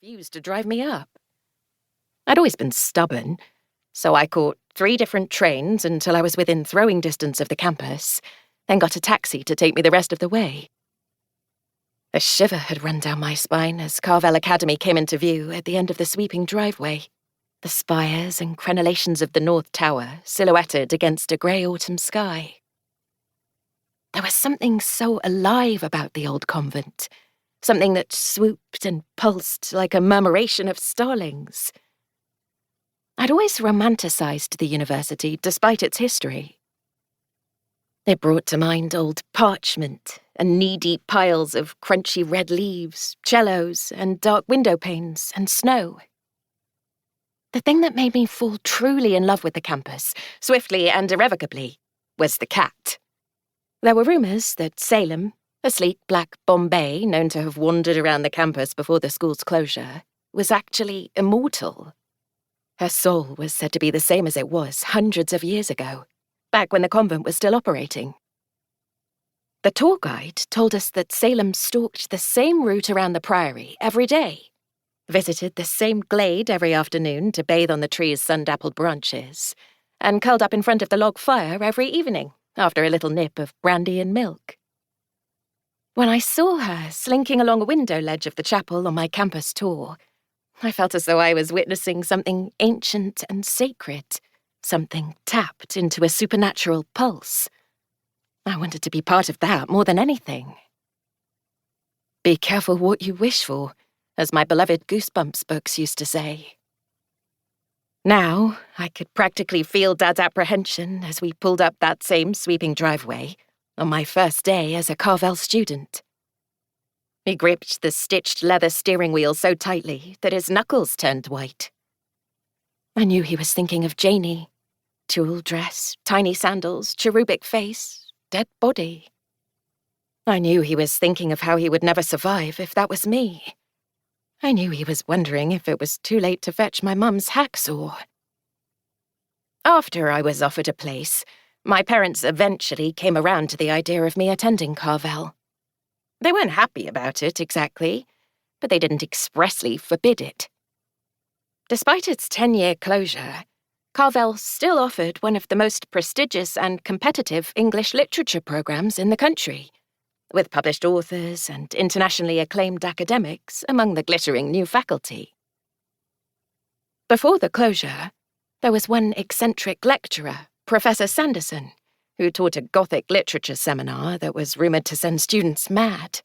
refused to drive me up. I'd always been stubborn, so I caught 3 different trains until I was within throwing distance of the campus, then got a taxi to take me the rest of the way. A shiver had run down my spine as Carvell Academy came into view at the end of the sweeping driveway, the spires and crenellations of the North Tower silhouetted against a grey autumn sky. There was something so alive about the old convent, something that swooped and pulsed like a murmuration of starlings. I'd always romanticised the university despite its history. It brought to mind old parchment and knee-deep piles of crunchy red leaves, cellos, and dark window panes and snow. The thing that made me fall truly in love with the campus, swiftly and irrevocably, was the cat. There were rumours that Salem, a sleek black Bombay known to have wandered around the campus before the school's closure, was actually immortal. Her soul was said to be the same as it was hundreds of years ago, back when the convent was still operating. The tour guide told us that Salem stalked the same route around the priory every day, visited the same glade every afternoon to bathe on the tree's sun-dappled branches, and curled up in front of the log fire every evening after a little nip of brandy and milk. When I saw her slinking along a window ledge of the chapel on my campus tour, I felt as though I was witnessing something ancient and sacred, something tapped into a supernatural pulse. I wanted to be part of that more than anything. Be careful what you wish for, as my beloved Goosebumps books used to say. Now, I could practically feel Dad's apprehension as we pulled up that same sweeping driveway on my first day as a Carvell student. He gripped the stitched leather steering wheel so tightly that his knuckles turned white. I knew he was thinking of Janie. Tulle dress, tiny sandals, cherubic face, dead body. I knew he was thinking of how he would never survive if that was me. I knew he was wondering if it was too late to fetch my mum's hacksaw. After I was offered a place, my parents eventually came around to the idea of me attending Carvell. They weren't happy about it, exactly, but they didn't expressly forbid it. Despite its 10-year closure, Carvell still offered one of the most prestigious and competitive English literature programs in the country, with published authors and internationally acclaimed academics among the glittering new faculty. Before the closure, there was one eccentric lecturer, Professor Sanderson, who taught a Gothic literature seminar that was rumoured to send students mad.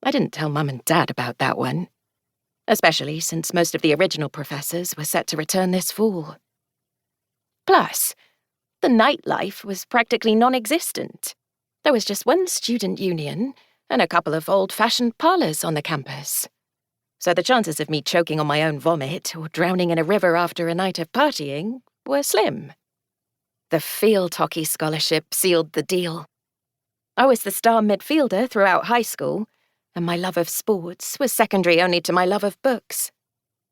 I didn't tell Mum and Dad about that one, especially since most of the original professors were set to return this fall. Plus, the nightlife was practically non-existent. There was just one student union and a couple of old-fashioned parlours on the campus. So the chances of me choking on my own vomit or drowning in a river after a night of partying were slim. The field hockey scholarship sealed the deal. I was the star midfielder throughout high school, and my love of sports was secondary only to my love of books.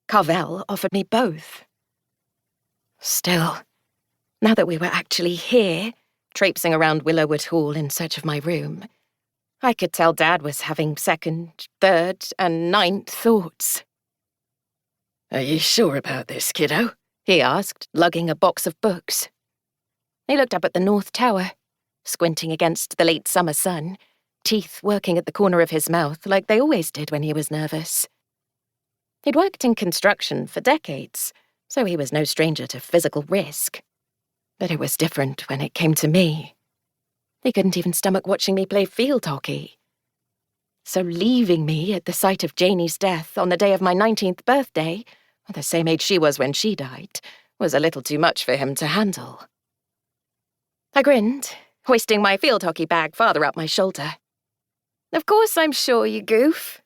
Carvell offered me both. Still, now that we were actually here, traipsing around Willowwood Hall in search of my room, I could tell Dad was having second, third, and ninth thoughts. "Are you sure about this, kiddo?" he asked, lugging a box of books. He looked up at the North Tower, squinting against the late summer sun, teeth working at the corner of his mouth like they always did when he was nervous. He'd worked in construction for decades, so he was no stranger to physical risk. But it was different when it came to me. He couldn't even stomach watching me play field hockey. So leaving me at the site of Janie's death on the day of my 19th birthday, the same age she was when she died, was a little too much for him to handle. I grinned, hoisting my field hockey bag farther up my shoulder. "Of course I'm sure, you goof."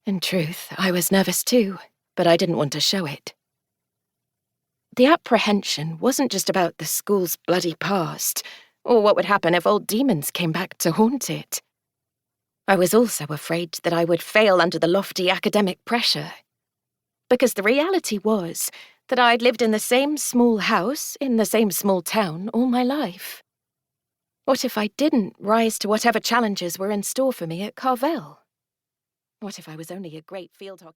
In truth, I was nervous too, but I didn't want to show it. The apprehension wasn't just about the school's bloody past, or what would happen if old demons came back to haunt it. I was also afraid that I would fail under the lofty academic pressure. Because the reality was that I'd lived in the same small house in the same small town all my life. What if I didn't rise to whatever challenges were in store for me at Carvell? What if I was only a great field hockey...